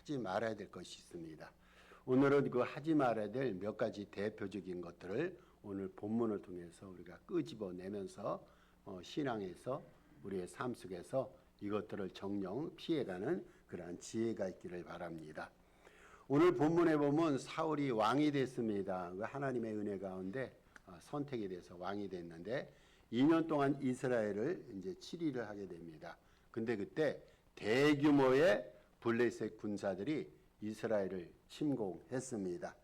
하지 말아야 될 것이 있습니다. 오늘은 그 하지 말아야 될 몇 가지 대표적인 것들을 오늘 본문을 통해서 우리가 끄집어내면서 신앙에서 우리의 삶 속에서 이것들을 정령 피해가는 그러한 지혜가 있기를 바랍니다. 오늘 본문에 보면 사울이 왕이 됐습니다. 그 하나님의 은혜 가운데 선택이 돼서 왕이 됐는데 2년 동안 이스라엘을 이제 치리를 하게 됩니다. 근데 그때 대규모의 블레셋 군사들이 이스라엘을 침공했습니다.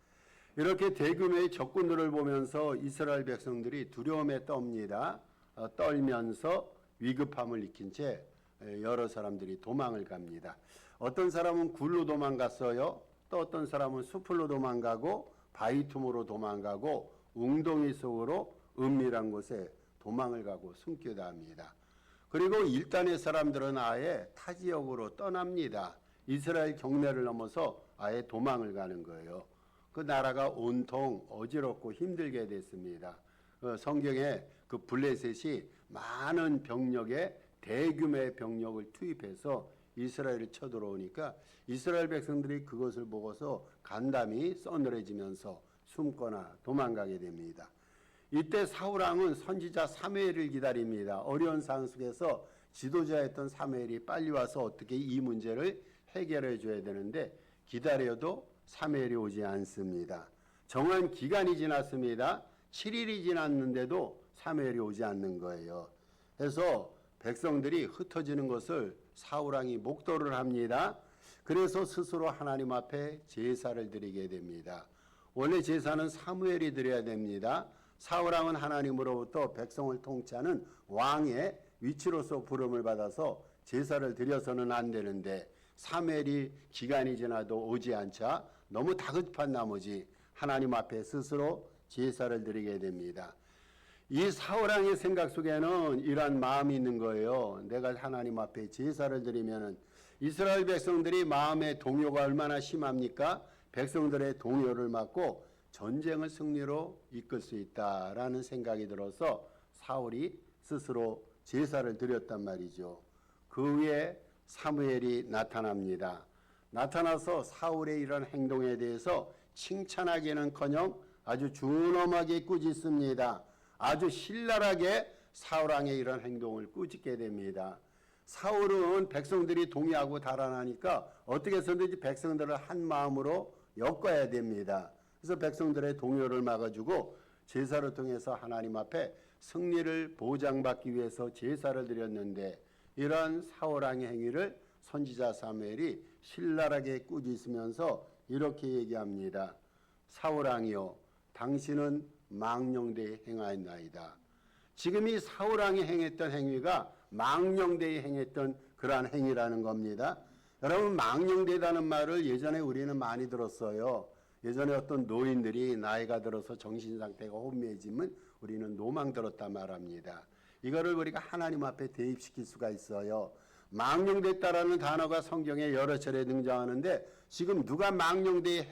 이렇게 대규모의 적군들을 보면서 이스라엘 백성들이 두려움에 떱니다. 떨면서 위급함을 익힌 채 여러 사람들이 도망을 갑니다. 어떤 사람은 굴로 도망갔어요. 또 어떤 사람은 숲으로 도망가고 바위 틈으로 도망가고 웅덩이 속으로 은밀한 곳에 도망을 가고 숨기도 합니다. 그리고 일단의 사람들은 아예 타 지역으로 떠납니다. 이스라엘 경내를 넘어서 아예 도망을 가는 거예요. 그 나라가 온통 어지럽고 힘들게 됐습니다. 성경에 그 블레셋이 많은 병력에 대규모의 병력을 투입해서 이스라엘을 쳐들어오니까 이스라엘 백성들이 그것을 보고서 간담이 서늘해지면서 숨거나 도망가게 됩니다. 이때 사울왕은 선지자 사무엘을 기다립니다. 어려운 상황 속에서 지도자였던 사무엘이 빨리 와서 어떻게 이 문제를 해결해 줘야 되는데 기다려도 사무엘이 오지 않습니다. 정한 기간이 지났습니다. 7일이 지났는데도 사무엘이 오지 않는 거예요. 그래서 백성들이 흩어지는 것을 사울왕이 목도를 합니다. 그래서 스스로 하나님 앞에 제사를 드리게 됩니다. 원래 제사는 사무엘이 드려야 됩니다. 사울왕은 하나님으로부터 백성을 통치하는 왕의 위치로서 부름을 받아서 제사를 드려서는 안 되는데 사무엘이 기간이 지나도 오지 않자 너무 다급한 나머지 하나님 앞에 스스로 제사를 드리게 됩니다. 이 사울왕의 생각 속에는 이러한 마음이 있는 거예요. 내가 하나님 앞에 제사를 드리면은 이스라엘 백성들이 마음의 동요가 얼마나 심합니까? 백성들의 동요를 막고 전쟁을 승리로 이끌 수 있다라는 생각이 들어서 사울이 스스로 제사를 드렸단 말이죠. 그 후에 사무엘이 나타납니다. 나타나서 사울의 이런 행동에 대해서 칭찬하기는커녕 아주 준엄하게 꾸짖습니다. 아주 신랄하게 사울왕의 이런 행동을 꾸짖게 됩니다. 사울은 백성들이 동의하고 달아나니까 어떻게 해서든지 백성들을 한 마음으로 엮어야 됩니다. 그래서 백성들의 동요를 막아주고 제사를 통해서 하나님 앞에 승리를 보장받기 위해서 제사를 드렸는데 이러한 사울왕의 행위를 선지자 사무엘이 신랄하게 꾸짖으면서 이렇게 얘기합니다. 사울왕이여 당신은 망령되이 행하였나이다. 지금 이 사울왕이 행했던 행위가 망령되이 행했던 그러한 행위라는 겁니다. 여러분 망령되다는 말을 예전에 우리는 많이 들었어요. 예전에 어떤 노인들이 나이가 들어서 정신상태가 혼미해지면 우리는 노망 들었다 말합니다. 이거를 우리가 하나님 앞에 대입시킬 수가 있어요. 망령됐다라는 단어가 성경에 여러 차례 등장하는데 지금 누가 망령되이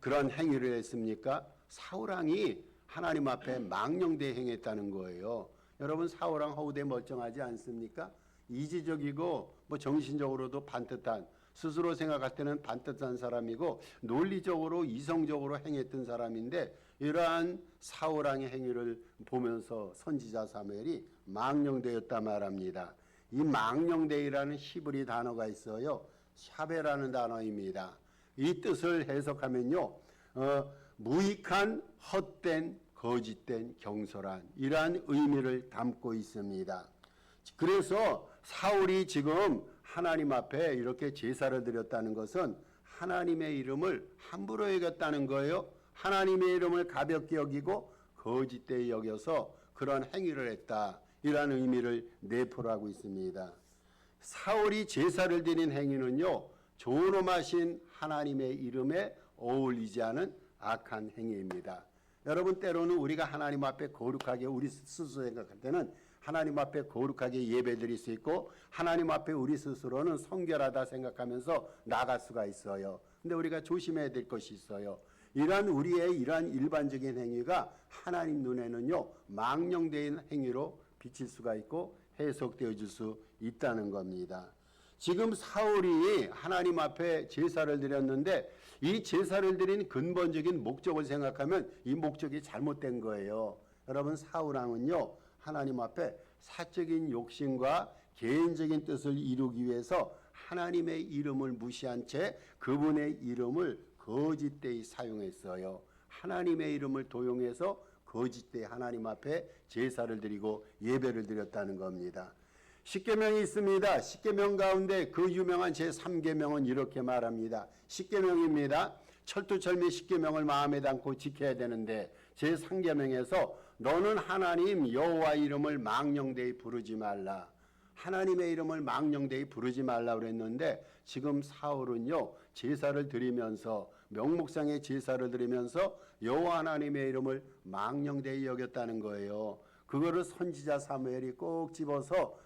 그런 행위를 했습니까? 사울왕이 하나님 앞에 망령되이 행했다는 거예요. 여러분 사울왕 허우대 멀쩡하지 않습니까? 이지적이고 정신적으로도 반듯한 스스로 생각할 때는 반듯한 사람이고 논리적으로 이성적으로 행했던 사람인데 이러한 사울왕의 행위를 보면서 선지자 사무엘이 망령되었다 말합니다. 이 망령되이라는 히브리 단어가 있어요. 샤베라는 단어입니다. 이 뜻을 해석하면요. 무익한 헛된 거짓된 경솔한 이러한 의미를 담고 있습니다. 그래서 사울이 지금 하나님 앞에 이렇게 제사를 드렸다는 것은 하나님의 이름을 함부로 여겼다는 거예요. 하나님의 이름을 가볍게 여기고 거짓되이 여겨서 그런 행위를 했다. 이러한 의미를 내포하고 있습니다. 사울이 제사를 드린 행위는요. 존엄하신 하나님의 이름에 어울리지 않은 악한 행위입니다. 여러분 때로는 우리가 하나님 앞에 거룩하게 우리 스스로 생각할 때는 하나님 앞에 거룩하게 예배드릴 수 있고 하나님 앞에 우리 스스로는 성결하다 생각하면서 나갈 수가 있어요. 근데 우리가 조심해야 될 것이 있어요. 우리의 이러한 일반적인 행위가 하나님 눈에는요 망령된 행위로 비칠 수가 있고 해석되어 줄 수 있다는 겁니다. 지금 사울이 하나님 앞에 제사를 드렸는데 이 제사를 드린 근본적인 목적을 생각하면 이 목적이 잘못된 거예요. 여러분, 사울왕은요 하나님 앞에 사적인 욕심과 개인적인 뜻을 이루기 위해서 하나님의 이름을 무시한 채 그분의 이름을 거짓되이 사용했어요. 하나님의 이름을 도용해서 거짓되이 하나님 앞에 제사를 드리고 예배를 드렸다는 겁니다. 십계명이 있습니다. 십계명 가운데 그 유명한 제3계명은 이렇게 말합니다. 십계명입니다. 철두철미 십계명을 마음에 담고 지켜야 되는데 제3계명에서 너는 하나님 여호와 이름을 망령되이 부르지 말라. 하나님의 이름을 망령되이 부르지 말라 그랬는데 지금 사울은요 제사를 드리면서 명목상의 제사를 드리면서 여호와 하나님의 이름을 망령되이 여겼다는 거예요. 그거를 선지자 사무엘이 꼭 집어서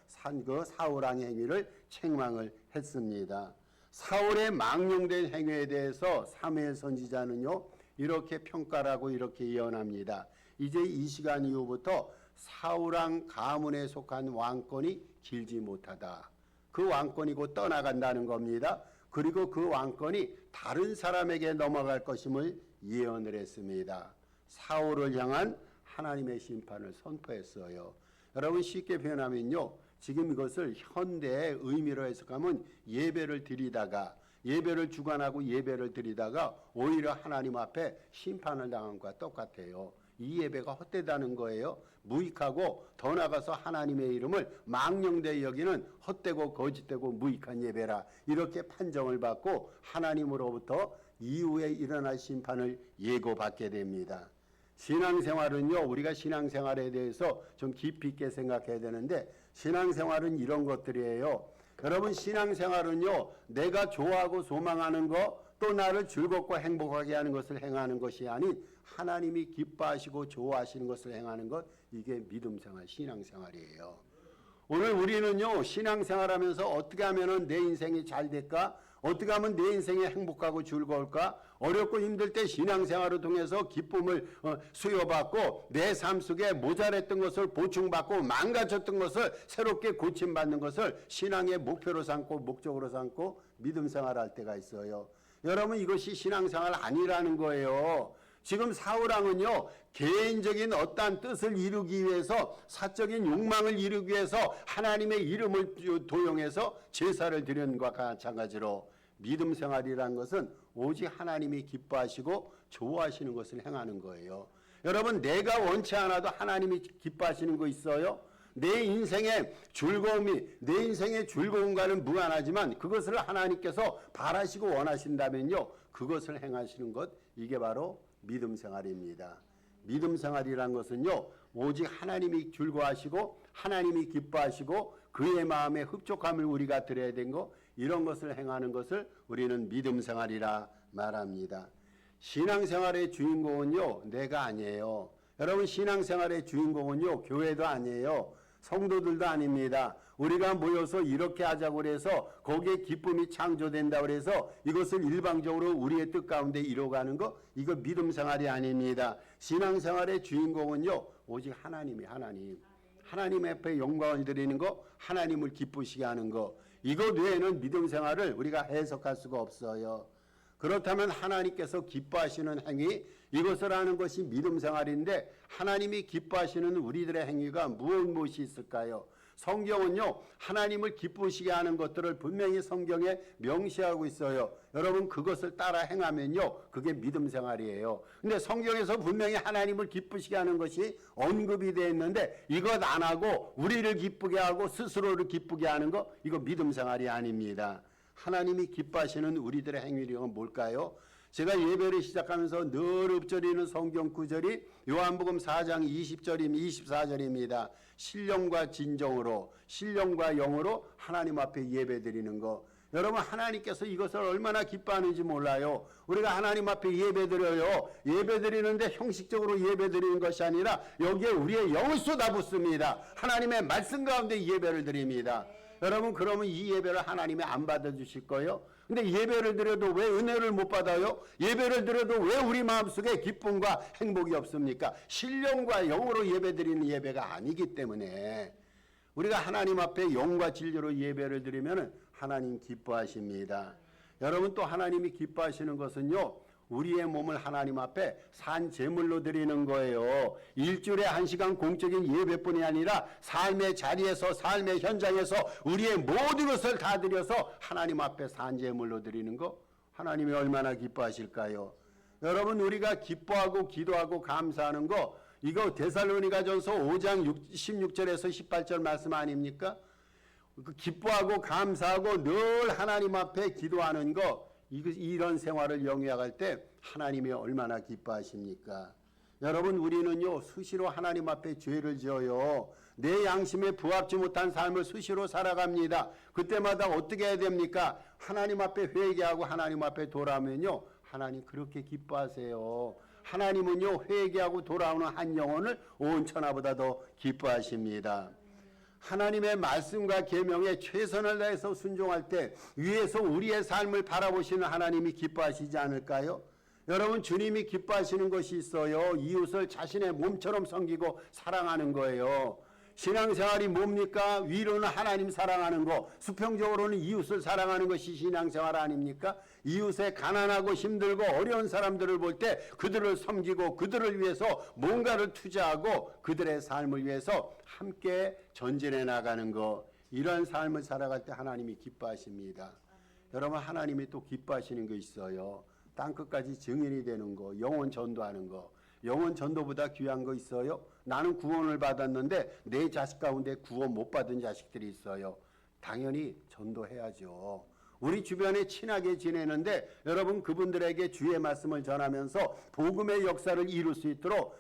그 사울왕의 행위를 책망을 했습니다. 사울의 망령된 행위에 대해서 사무엘 선지자는요 이렇게 평가하고 이렇게 예언합니다. 이제 이 시간 이후부터 사울왕 가문에 속한 왕권이 길지 못하다. 그 왕권이 곧 떠나간다는 겁니다. 그리고 그 왕권이 다른 사람에게 넘어갈 것임을 예언을 했습니다. 사울을 향한 하나님의 심판을 선포했어요. 여러분, 쉽게 표현하면요 지금 이것을 현대의 의미로 해석하면 예배를 드리다가 예배를 주관하고 예배를 드리다가 오히려 하나님 앞에 심판을 당한 것과 똑같아요. 이 예배가 헛되다는 거예요. 무익하고 더 나아가서 하나님의 이름을 망령되이 여기는 헛되고 거짓되고 무익한 예배라 이렇게 판정을 받고 하나님으로부터 이후에 일어날 심판을 예고받게 됩니다. 신앙생활은요 우리가 신앙생활에 대해서 좀 깊이 있게 생각해야 되는데 신앙생활은 이런 것들이에요. 여러분, 신앙생활은요 내가 좋아하고 소망하는 거 또 나를 즐겁고 행복하게 하는 것을 행하는 것이 아닌 하나님이 기뻐하시고 좋아하시는 것을 행하는 것, 이게 믿음생활, 신앙생활이에요. 오늘 우리는요 신앙생활하면서 어떻게 하면 내 인생이 잘 될까? 어떻게 하면 내 인생이 행복하고 즐거울까? 어렵고 힘들 때 신앙생활을 통해서 기쁨을 수여받고 내 삶 속에 모자랐던 것을 보충받고 망가졌던 것을 새롭게 고침받는 것을 신앙의 목표로 삼고 목적으로 삼고 믿음생활할 때가 있어요. 여러분, 이것이 신앙생활 아니라는 거예요. 지금 사울왕은요 개인적인 어떠한 뜻을 이루기 위해서 사적인 욕망을 이루기 위해서 하나님의 이름을 도용해서 제사를 드리는 것과 마찬가지로 믿음생활이라는 것은 오직 하나님이 기뻐하시고 좋아하시는 것을 행하는 거예요. 여러분, 내가 원치 않아도 하나님이 기뻐하시는 거 있어요? 내 인생의 즐거움이 내 인생의 즐거움과는 무관하지만 그것을 하나님께서 바라시고 원하신다면요 그것을 행하시는 것, 이게 바로 믿음생활입니다. 믿음생활이란 것은요 오직 하나님이 즐거워하시고 하나님이 기뻐하시고 그의 마음에 흡족함을 우리가 드려야 되는 것, 이런 것을 행하는 것을 우리는 믿음생활이라 말합니다. 신앙생활의 주인공은요 내가 아니에요. 여러분, 신앙생활의 주인공은요 교회도 아니에요. 성도들도 아닙니다. 우리가 모여서 이렇게 하자고 해서 거기에 기쁨이 창조된다고 해서 이것을 일방적으로 우리의 뜻 가운데 이루어가는 것, 이거 믿음생활이 아닙니다. 신앙생활의 주인공은요 오직 하나님 앞에 영광을 드리는 것, 하나님을 기쁘시게 하는 것, 이것 외에는 믿음생활을 우리가 해석할 수가 없어요. 그렇다면 하나님께서 기뻐하시는 행위, 이것을 하는 것이 믿음생활인데 하나님이 기뻐하시는 우리들의 행위가 무엇이 있을까요? 성경은요 하나님을 기쁘시게 하는 것들을 분명히 성경에 명시하고 있어요. 여러분, 그것을 따라 행하면요 그게 믿음생활이에요. 근데 성경에서 분명히 하나님을 기쁘시게 하는 것이 언급이 되어 있는데 이것 안 하고 우리를 기쁘게 하고 스스로를 기쁘게 하는 거, 이거 믿음생활이 아닙니다. 하나님이 기뻐하시는 우리들의 행위가 뭘까요? 제가 예배를 시작하면서 늘 읊조리는 성경 구절이 요한복음 4장 24절입니다. 신령과 진정으로, 신령과 영으로 하나님 앞에 예배드리는 거. 여러분, 하나님께서 이것을 얼마나 기뻐하는지 몰라요. 우리가 하나님 앞에 예배드려요. 예배드리는데 형식적으로 예배드리는 것이 아니라 여기에 우리의 영을 쏟아붓습니다. 하나님의 말씀 가운데 예배를 드립니다. 여러분, 그러면 이 예배를 하나님이 안 받아주실 거예요? 근데 예배를 드려도 왜 은혜를 못 받아요? 예배를 드려도 왜 우리 마음속에 기쁨과 행복이 없습니까? 신령과 영으로 예배드리는 예배가 아니기 때문에 우리가 하나님 앞에 영과 진리로 예배를 드리면 하나님 기뻐하십니다. 여러분, 또 하나님이 기뻐하시는 것은요, 우리의 몸을 하나님 앞에 산 제물로 드리는 거예요. 일주일에 1시간 공적인 예배뿐이 아니라 삶의 자리에서, 삶의 현장에서 우리의 모든 것을 다 드려서 하나님 앞에 산 제물로 드리는 거, 하나님이 얼마나 기뻐하실까요? 여러분, 우리가 기뻐하고 기도하고 감사하는 거, 이거 데살로니가전서 5장 16절에서 18절 말씀 아닙니까? 기뻐하고 감사하고 늘 하나님 앞에 기도하는 거, 이런 생활을 영위할 때 하나님이 얼마나 기뻐하십니까? 여러분, 우리는요 수시로 하나님 앞에 죄를 지어요. 내 양심에 부합지 못한 삶을 수시로 살아갑니다. 그때마다 어떻게 해야 됩니까? 하나님 앞에 회개하고 하나님 앞에 돌아오면요, 하나님 그렇게 기뻐하세요. 하나님은요 회개하고 돌아오는 한 영혼을 온 천하보다 더 기뻐하십니다. 하나님의 말씀과 계명에 최선을 다해서 순종할 때 위에서 우리의 삶을 바라보시는 하나님이 기뻐하시지 않을까요? 여러분, 주님이 기뻐하시는 것이 있어요. 이웃을 자신의 몸처럼 섬기고 사랑하는 거예요. 신앙생활이 뭡니까? 위로는 하나님 사랑하는 거, 수평적으로는 이웃을 사랑하는 것이 신앙생활 아닙니까? 이웃의 가난하고 힘들고 어려운 사람들을 볼 때 그들을 섬기고 그들을 위해서 뭔가를 투자하고 그들의 삶을 위해서 함께 전진해 나가는 거, 이런 삶을 살아갈 때 하나님이 기뻐하십니다. 여러분, 하나님이 또 기뻐하시는 거 있어요. 땅끝까지 증인이 되는 거, 영혼 전도하는 거. 영혼 전도보다 귀한 거 있어요? 나는 구원을 받았는데 내 자식 가운데 구원 못 받은 자식들이 있어요. 당연히 전도해야죠. 우리 주변에 친하게 지내는데 여러분, 그분들에게 주의 말씀을 전하면서 복음의 역사를 이룰 수 있도록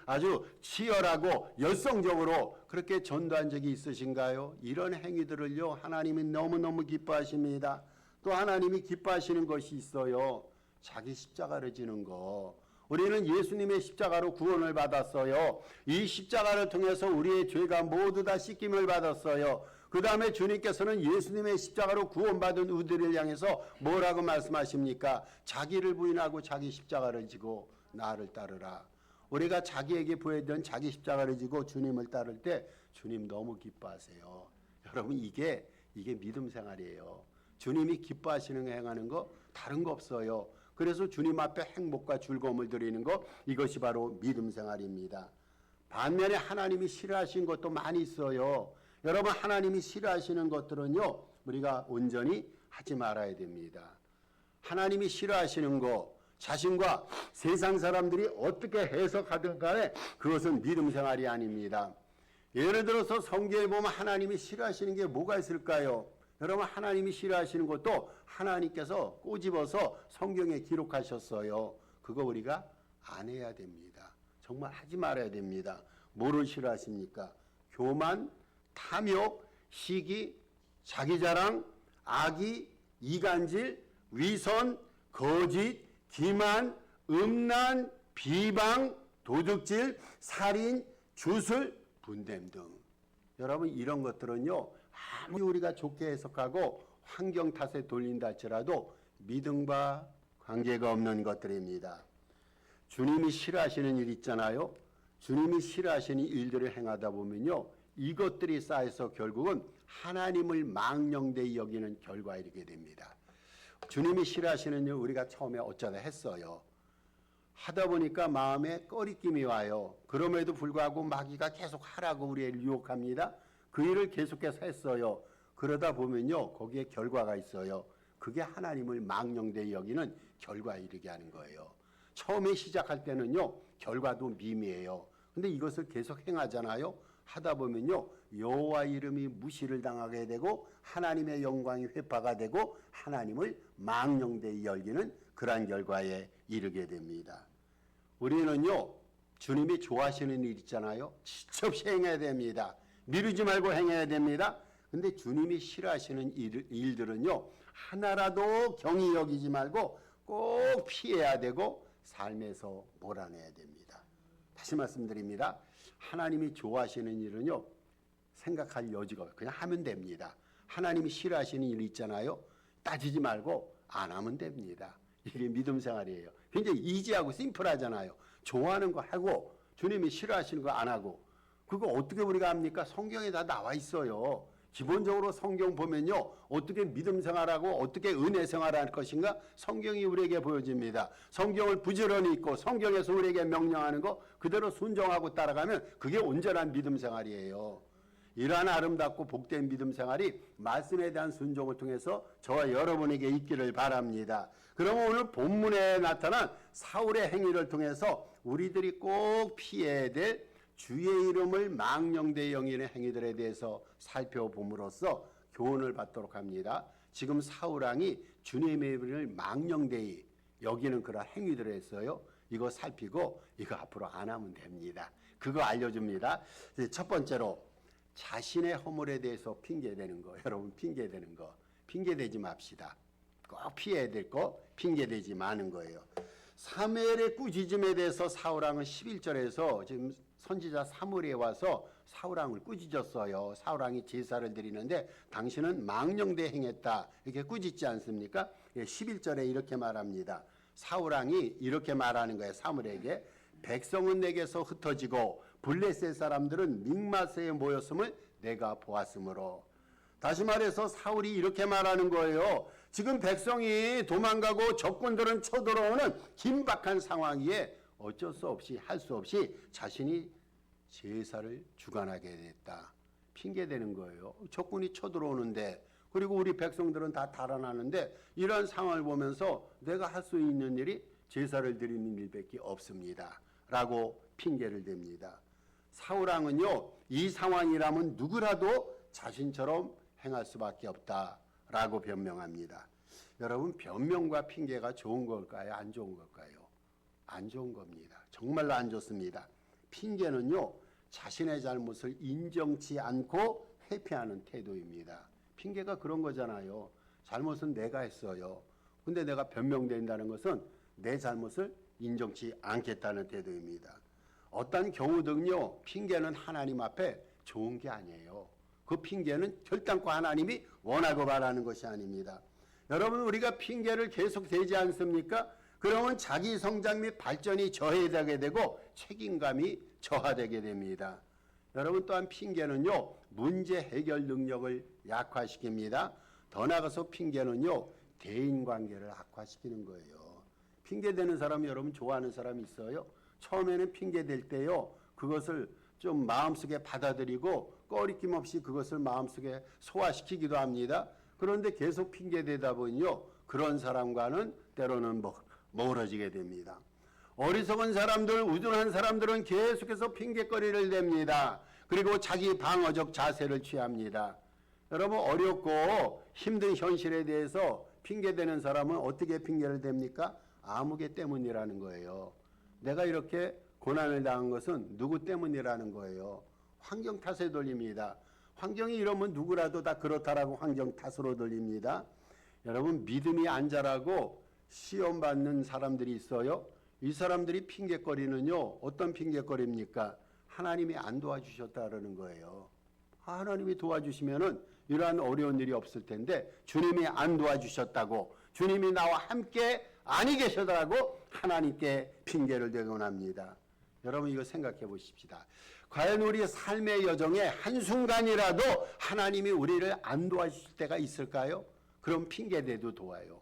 아주 치열하고 열성적으로 그렇게 전도한 적이 있으신가요? 이런 행위들을요 하나님이 너무너무 기뻐하십니다. 또 하나님이 기뻐하시는 것이 있어요. 자기 십자가를 지는 거. 우리는 예수님의 십자가로 구원을 받았어요. 이 십자가를 통해서 우리의 죄가 모두 다 씻김을 받았어요. 그 다음에 주님께서는 예수님의 십자가로 구원받은 우리를 향해서 뭐라고 말씀하십니까? 자기를 부인하고 자기 십자가를 지고 나를 따르라. 우리가 자기에게 부여된 자기 십자가를 지고 주님을 따를 때 주님 너무 기뻐하세요. 여러분, 이게 믿음 생활이에요. 주님이 기뻐하시는 거, 행하는 거 다른 거 없어요. 그래서 주님 앞에 행복과 즐거움을 드리는 것, 이것이 바로 믿음 생활입니다. 반면에 하나님이 싫어하시는 것도 많이 있어요. 여러분, 하나님이 싫어하시는 것들은요 우리가 온전히 하지 말아야 됩니다. 하나님이 싫어하시는 거, 자신과 세상 사람들이 어떻게 해석하든 간에 그것은 믿음 생활이 아닙니다. 예를 들어서 성경에 보면 하나님이 싫어하시는 게 뭐가 있을까요? 여러분, 하나님이 싫어하시는 것도 하나님께서 꼬집어서 성경에 기록하셨어요. 그거 우리가 안 해야 됩니다. 정말 하지 말아야 됩니다. 뭐를 싫어하십니까? 교만, 탐욕, 시기, 자기자랑, 악의, 이간질, 위선, 거짓, 기만, 음란, 비방, 도둑질, 살인, 주술, 분냄 등. 여러분, 이런 것들은요 아무리 우리가 좋게 해석하고 환경 탓에 돌린다 할지라도 믿음과 관계가 없는 것들입니다. 주님이 싫어하시는 일 있잖아요. 주님이 싫어하시는 일들을 행하다 보면요 이것들이 쌓여서 결국은 하나님을 망령되이 여기는 결과에 이르게 됩니다. 주님이 싫어하시는 일 우리가 처음에 어쩌다 했어요. 하다 보니까 마음에 꺼리낌이 와요. 그럼에도 불구하고 마귀가 계속 하라고 우리를 유혹합니다. 그 일을 계속해서 했어요. 그러다 보면요 거기에 결과가 있어요. 그게 하나님을 망령되이 여기는 결과에 이르게 하는 거예요. 처음에 시작할 때는요 결과도 미미해요. 근데 이것을 계속 행하잖아요. 하다 보면요 여호와 이름이 무시를 당하게 되고 하나님의 영광이 회파가 되고 하나님을 망령되이 여기는 그러한 결과에 이르게 됩니다. 우리는요 주님이 좋아하시는 일 있잖아요. 지체없이 행해야 됩니다. 미루지 말고 행해야 됩니다. 근데 주님이 싫어하시는 일들은요 하나라도 경히 여기지 말고 꼭 피해야 되고 삶에서 몰아내야 됩니다. 다시 말씀드립니다. 하나님이 좋아하시는 일은요 생각할 여지가 없어요. 그냥 하면 됩니다. 하나님이 싫어하시는 일 있잖아요. 따지지 말고 안 하면 됩니다. 이게 믿음 생활이에요. 굉장히 이지하고 심플하잖아요. 좋아하는 거 하고 주님이 싫어하시는 거 안 하고 그거 어떻게 우리가 합니까? 성경에 다 나와 있어요. 기본적으로 성경 보면요, 어떻게 믿음 생활하고 어떻게 은혜 생활할 것인가 성경이 우리에게 보여집니다. 성경을 부지런히 읽고 성경에서 우리에게 명령하는 거 그대로 순종하고 따라가면 그게 온전한 믿음 생활이에요. 이러한 아름답고 복된 믿음 생활이 말씀에 대한 순종을 통해서 저와 여러분에게 있기를 바랍니다. 그러면 오늘 본문에 나타난 사울의 행위를 통해서 우리들이 꼭 피해야 될 주의 이름을 망령되이 여기는 행위들에 대해서 살펴봄으로써 교훈을 받도록 합니다. 지금 사울왕이 주님의 이름을 망령되이 여기는 그런 행위들을 했어요. 이거 살피고 이거 앞으로 안 하면 됩니다. 그거 알려줍니다. 첫 번째로 자신의 허물에 대해서 핑계대는 거. 여러분 핑계대는 거. 핑계대지 맙시다. 꼭 피해야 될 거 핑계대지 마는 거예요. 사무엘의 꾸짖음에 대해서 사울왕은 11절에서 지금 선지자 사무엘에 와서 사울왕을 꾸짖었어요. 사울왕이 제사를 드리는데 당신은 망령되 행했다. 이렇게 꾸짖지 않습니까? 11절에 이렇게 말합니다. 사울왕이 이렇게 말하는 거예요. 사무엘에게 백성은 내게서 흩어지고 블레셋 사람들은 믹마스에 모였음을 내가 보았으므로. 다시 말해서 사울이 이렇게 말하는 거예요. 지금 백성이 도망가고 적군들은 쳐들어오는 긴박한 상황이에 어쩔 수 없이 할 수 없이 자신이 제사를 주관하게 됐다. 핑계대는 거예요. 적군이 쳐들어오는데 그리고 우리 백성들은 다 달아나는데 이런 상황을 보면서 내가 할 수 있는 일이 제사를 드리는 일밖에 없습니다. 라고 핑계를 댑니다. 사울왕은요, 이 상황이라면 누구라도 자신처럼 행할 수밖에 없다라고 변명합니다. 여러분, 변명과 핑계가 좋은 걸까요? 안 좋은 걸까요? 안 좋은 겁니다. 정말로 안 좋습니다. 핑계는요, 자신의 잘못을 인정치 않고 회피하는 태도입니다. 핑계가 그런 거잖아요. 잘못은 내가 했어요. 근데 내가 변명된다는 것은 내 잘못을 인정치 않겠다는 태도입니다. 어떤 경우든요, 핑계는 하나님 앞에 좋은 게 아니에요. 그 핑계는 결단코 하나님이 원하고 바라는 것이 아닙니다. 여러분, 우리가 핑계를 계속 대지 않습니까? 그러면 자기 성장 및 발전이 저해되게 되고 책임감이 저하되게 됩니다. 여러분, 또한 핑계는요, 문제 해결 능력을 약화시킵니다. 더 나아가서 핑계는요, 대인관계를 악화시키는 거예요. 핑계대는 사람 여러분 좋아하는 사람 있어요? 처음에는 핑계댈 때요, 그것을 좀 마음속에 받아들이고 꺼리낌 없이 그것을 마음속에 소화시키기도 합니다. 그런데 계속 핑계대다 보니요, 그런 사람과는 때로는 멀어지게 됩니다. 어리석은 사람들, 우둔한 사람들은 계속해서 핑계거리를 댑니다. 그리고 자기 방어적 자세를 취합니다. 여러분, 어렵고 힘든 현실에 대해서 핑계대는 사람은 어떻게 핑계를 댑니까? 아무개 때문이라는 거예요. 내가 이렇게 고난을 당한 것은 누구 때문이라는 거예요. 환경 탓에 돌립니다. 환경이 이러면 누구라도 다 그렇다라고 환경 탓으로 돌립니다. 여러분, 믿음이 안 자라고 시험 받는 사람들이 있어요. 이 사람들이 핑계거리는요, 어떤 핑계거리입니까? 하나님이 안 도와주셨다라는 거예요. 하나님이 도와주시면은 이러한 어려운 일이 없을 텐데 주님이 안 도와주셨다고, 주님이 나와 함께 아니 계셔다라고 하나님께 핑계를 대곤 합니다. 여러분, 이거 생각해 보십시다. 과연 우리의 삶의 여정에 한순간이라도 하나님이 우리를 안 도와주실 때가 있을까요? 그럼 핑계대도 도와요.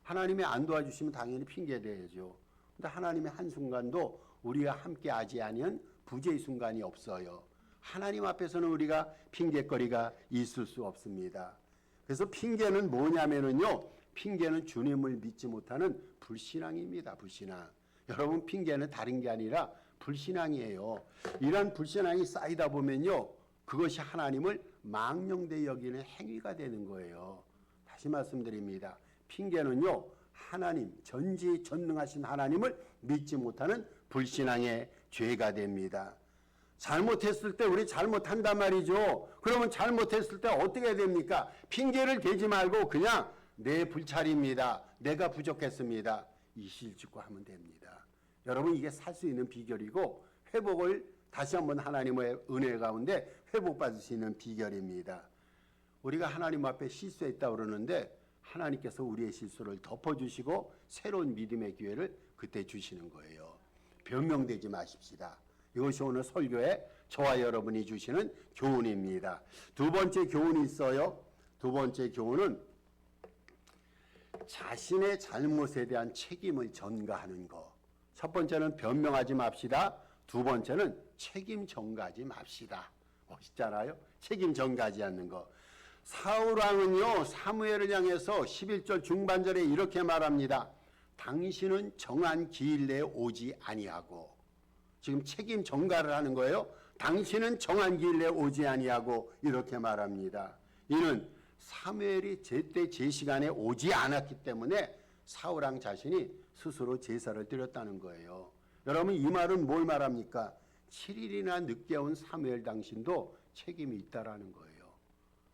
하나님이 안 도와주시면 당연히 핑계대야죠. 근데 하나님의 한순간도 우리와 함께 하지 아니한 부재의 순간이 없어요. 하나님 앞에서는 우리가 핑계거리가 있을 수 없습니다. 그래서 핑계는 뭐냐면요, 핑계는 주님을 믿지 못하는 불신앙입니다. 불신앙. 여러분, 핑계는 다른 게 아니라 불신앙이에요. 이런 불신앙이 쌓이다 보면요, 그것이 하나님을 망령되이 여기는 행위가 되는 거예요. 다시 말씀드립니다. 핑계는요, 하나님, 전지전능하신 하나님을 믿지 못하는 불신앙의 죄가 됩니다. 잘못했을 때 우리 잘못한단 말이죠. 그러면 잘못했을 때 어떻게 됩니까? 핑계를 대지 말고 그냥 내 불찰입니다. 내가 부족했습니다. 이실직고 하면 됩니다. 여러분, 이게 살 수 있는 비결이고 회복을 다시 한번 하나님의 은혜 가운데 회복받을 수 있는 비결입니다. 우리가 하나님 앞에 실수했다고 그러는데 하나님께서 우리의 실수를 덮어주시고 새로운 믿음의 기회를 그때 주시는 거예요. 변명되지 마십시다. 이것이 오늘 설교의 저와 여러분이 주시는 교훈입니다. 두 번째 교훈이 있어요. 두 번째 교훈은 자신의 잘못에 대한 책임을 전가하는 것. 첫 번째는 변명하지 맙시다. 두 번째는 책임 전가하지 맙시다. 멋있잖아요. 책임 전가하지 않는 것. 사울왕은요, 사무엘을 향해서 11절 중반절에 이렇게 말합니다. 당신은 정한 기일 내에 오지 아니하고. 지금 책임 전가를 하는 거예요. 당신은 정한 기일 내에 오지 아니하고 이렇게 말합니다. 이는 사무엘이 제때 제 시간에 오지 않았기 때문에 사울왕 자신이 스스로 제사를 드렸다는 거예요. 여러분, 이 말은 뭘 말합니까? 7일이나 늦게 온 사무엘 당신도 책임이 있다라는 거예요.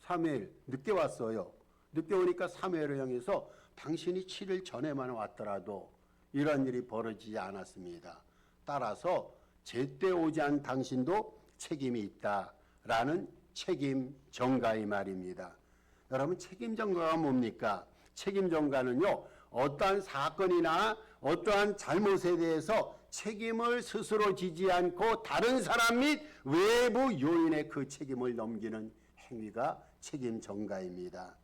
사무엘 늦게 왔어요. 늦게 오니까 사무엘을 향해서 당신이 7일 전에만 왔더라도 이런 일이 벌어지지 않았습니다. 따라서 제때 오지 않은 당신도 책임이 있다라는 책임 전가의 말입니다. 여러분, 책임 전가가 뭡니까? 책임 전가는요, 어떠한 사건이나 어떠한 잘못에 대해서 책임을 스스로 지지 않고 다른 사람 및 외부 요인에 그 책임을 넘기는 행위가 책임 전가입니다.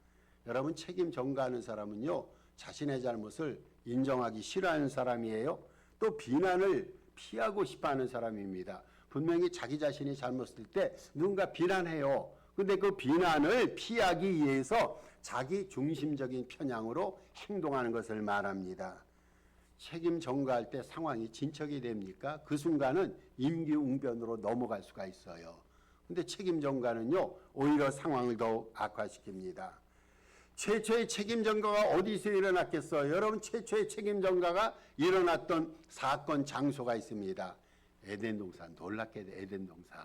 여러분, 책임 전가하는 사람은요, 자신의 잘못을 인정하기 싫어하는 사람이에요. 또 비난을 피하고 싶어하는 사람입니다. 분명히 자기 자신이 잘못했을 때 누군가 비난해요. 근데 그 비난을 피하기 위해서 자기 중심적인 편향으로 행동하는 것을 말합니다. 책임 전가할 때 상황이 진척이 됩니까? 그 순간은 임기응변으로 넘어갈 수가 있어요. 근데 책임 전가는요, 오히려 상황을 더욱 악화시킵니다. 최초의 책임 전가가 어디서 일어났겠어요? 여러분, 최초의 책임 전가가 일어났던 사건 장소가 있습니다. 에덴 동산, 놀랍게도 에덴 동산.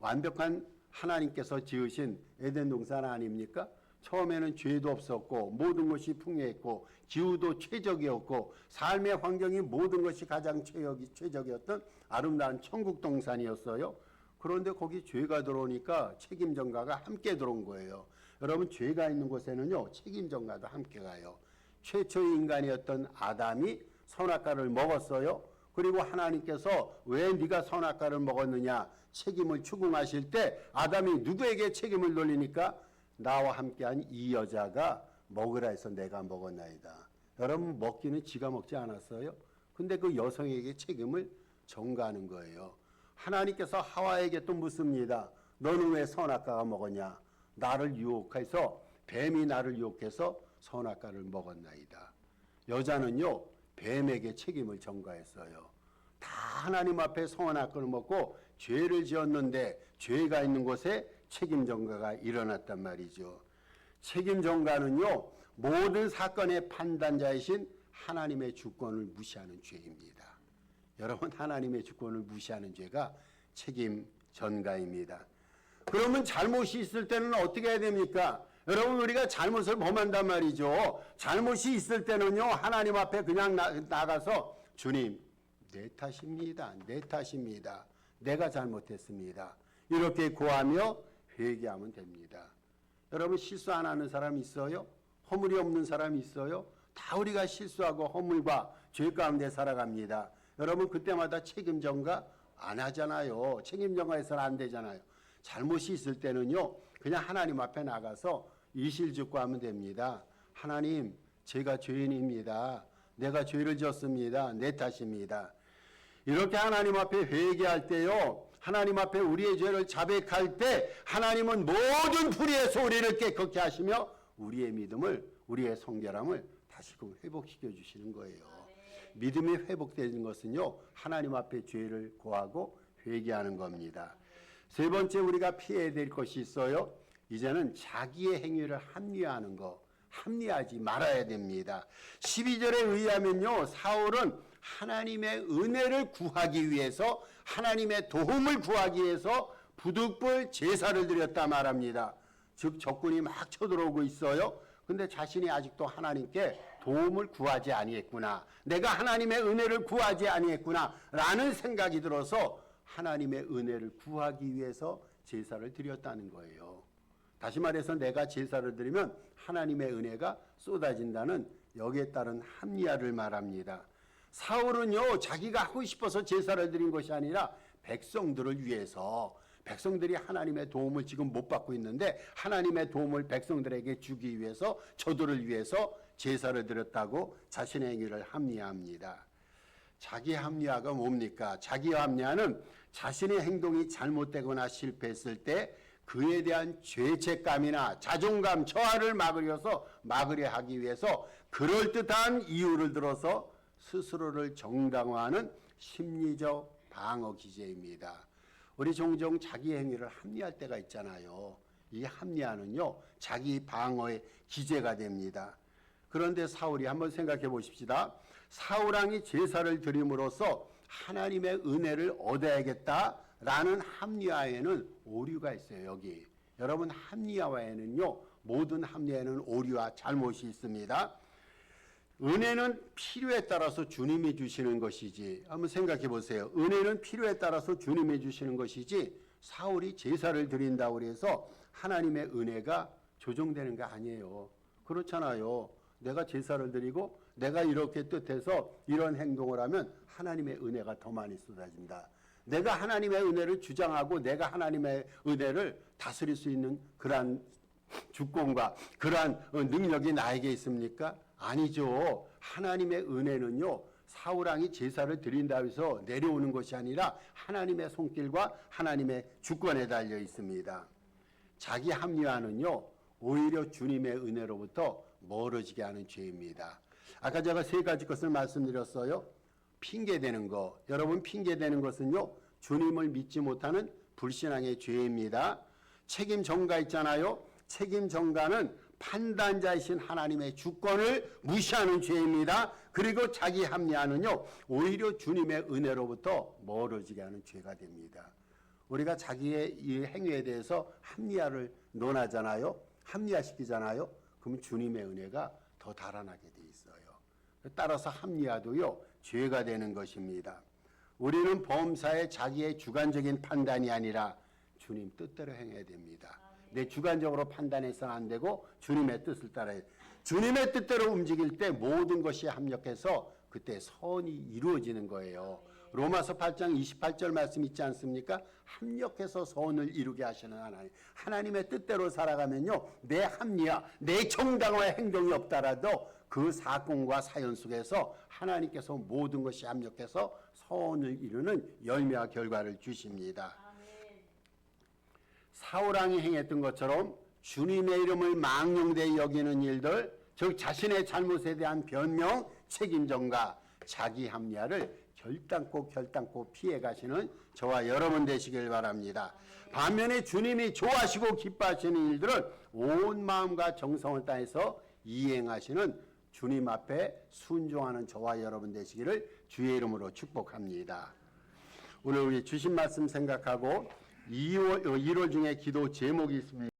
완벽한 하나님께서 지으신 에덴 동산 아닙니까? 처음에는 죄도 없었고 모든 것이 풍요했고 기후도 최적이었고 삶의 환경이 모든 것이 가장 최적이었던 아름다운 천국 동산이었어요. 그런데 거기 죄가 들어오니까 책임 전가가 함께 들어온 거예요. 여러분, 죄가 있는 곳에는요, 책임 전가도 함께 가요. 최초의 인간이었던 아담이 선악과를 먹었어요. 그리고 하나님께서 왜 네가 선악과를 먹었느냐 책임을 추궁하실 때 아담이 누구에게 책임을 돌리니까 나와 함께한 이 여자가 먹으라 해서 내가 먹었나이다. 여러분, 먹기는 지가 먹지 않았어요? 근데 그 여성에게 책임을 전가하는 거예요. 하나님께서 하와에게 또 묻습니다. 너는 왜 선악과가 먹었냐? 나를 유혹해서, 뱀이 나를 유혹해서 선악과를 먹었나이다. 여자는요, 뱀에게 책임을 전가했어요. 다 하나님 앞에 선악과를 먹고 죄를 지었는데 죄가 있는 곳에 책임 전가가 일어났단 말이죠. 책임 전가는요, 모든 사건의 판단자이신 하나님의 주권을 무시하는 죄입니다. 여러분, 하나님의 주권을 무시하는 죄가 책임 전가입니다. 그러면 잘못이 있을 때는 어떻게 해야 됩니까? 여러분, 우리가 잘못을 범한단 말이죠. 잘못이 있을 때는요, 하나님 앞에 그냥 나가서 주님, 내 탓입니다. 내 탓입니다. 내가 잘못했습니다. 이렇게 고하며 회개하면 됩니다. 여러분, 실수 안 하는 사람 있어요? 허물이 없는 사람 있어요? 다 우리가 실수하고 허물과 죄 가운데 살아갑니다. 여러분, 그때마다 책임 전가 안 하잖아요. 책임 전가해서는 안 되잖아요. 잘못이 있을 때는요, 그냥 하나님 앞에 나가서 이실직고하면 됩니다. 하나님, 제가 죄인입니다. 내가 죄를 지었습니다. 내 탓입니다. 이렇게 하나님 앞에 회개할 때요, 하나님 앞에 우리의 죄를 자백할 때 하나님은 모든 불의에서 우리를 깨끗게 하시며 우리의 믿음을, 우리의 성결함을 다시금 회복시켜 주시는 거예요. 믿음이 회복되는 것은요, 하나님 앞에 죄를 고하고 회개하는 겁니다. 세 번째, 우리가 피해야 될 것이 있어요. 이제는 자기의 행위를 합리화하는 거, 합리화하지 말아야 됩니다. 12절에 의하면요, 사울은 하나님의 은혜를 구하기 위해서, 하나님의 도움을 구하기 위해서 부득불 제사를 드렸다 말합니다. 즉 적군이 막 쳐들어오고 있어요. 근데 자신이 아직도 하나님께 도움을 구하지 아니했구나, 내가 하나님의 은혜를 구하지 아니했구나 라는 생각이 들어서 하나님의 은혜를 구하기 위해서 제사를 드렸다는 거예요. 다시 말해서 내가 제사를 드리면 하나님의 은혜가 쏟아진다는 여기에 따른 합리화를 말합니다. 사울은요, 자기가 하고 싶어서 제사를 드린 것이 아니라 백성들을 위해서, 백성들이 하나님의 도움을 지금 못 받고 있는데 하나님의 도움을 백성들에게 주기 위해서 저들을 위해서 제사를 드렸다고 자신의 행위를 합리화합니다. 자기 합리화가 뭡니까? 자기 합리화는 자신의 행동이 잘못되거나 실패했을 때 그에 대한 죄책감이나 자존감, 저하를 막으려 하기 위해서 그럴듯한 이유를 들어서 스스로를 정당화하는 심리적 방어 기제입니다. 우리 종종 자기 행위를 합리화할 때가 있잖아요. 이 합리화는요, 자기 방어의 기제가 됩니다. 그런데 사울이 한번 생각해 보십시다. 사울왕이 제사를 드림으로써 하나님의 은혜를 얻어야겠다라는 합리화에는 오류가 있어요. 여기 여러분, 합리화에는요, 모든 합리화에는 오류와 잘못이 있습니다. 은혜는 필요에 따라서 주님이 주시는 것이지, 한번 생각해 보세요. 은혜는 필요에 따라서 주님이 주시는 것이지 사울이 제사를 드린다고 해서 하나님의 은혜가 조정되는 게 아니에요. 그렇잖아요. 내가 제사를 드리고 내가 이렇게 뜻해서 이런 행동을 하면 하나님의 은혜가 더 많이 쏟아진다. 내가 하나님의 은혜를 주장하고 내가 하나님의 은혜를 다스릴 수 있는 그러한 주권과 그러한 능력이 나에게 있습니까? 아니죠. 하나님의 은혜는요, 사울왕이 제사를 드린다고 해서 내려오는 것이 아니라 하나님의 손길과 하나님의 주권에 달려 있습니다. 자기 합리화는요, 오히려 주님의 은혜로부터 멀어지게 하는 죄입니다. 아까 제가 세 가지 것을 말씀드렸어요. 핑계대는 것. 여러분, 핑계대는 것은요, 주님을 믿지 못하는 불신앙의 죄입니다. 책임 전가 있잖아요. 책임 전가는 판단자이신 하나님의 주권을 무시하는 죄입니다. 그리고 자기 합리화는요, 오히려 주님의 은혜로부터 멀어지게 하는 죄가 됩니다. 우리가 자기의 이 행위에 대해서 합리화를 논하잖아요. 합리화시키잖아요. 그럼 주님의 은혜가 더 달아나게 돼 있어요. 따라서 합리화도요, 죄가 되는 것입니다. 우리는 범사에 자기의 주관적인 판단이 아니라 주님 뜻대로 행해야 됩니다. 내 주관적으로 판단해서는 안 되고 주님의 뜻을 따라야 돼요. 주님의 뜻대로 움직일 때 모든 것이 합력해서 그때 선이 이루어지는 거예요. 로마서 8장 28절 말씀 있지 않습니까? 합력해서 선을 이루게 하시는 하나님. 하나님의 뜻대로 살아가면요, 내 합리화, 내 정당화의 행동이 없더라도 그 사건과 사연 속에서 하나님께서 모든 것이 합력해서 선을 이루는 열매와 결과를 주십니다. 사울왕이 행했던 것처럼 주님의 이름을 망령되이 여기는 일들, 즉 자신의 잘못에 대한 변명, 책임 전가, 자기 합리화를 결단코 피해 가시는 저와 여러분 되시길 바랍니다. 반면에 주님이 좋아하시고 기뻐하시는 일들을 온 마음과 정성을 다해서 이행하시는 주님 앞에 순종하는 저와 여러분 되시기를 주의 이름으로 축복합니다. 오늘 우리 주신 말씀 생각하고 1월 중에 기도 제목이 있습니다.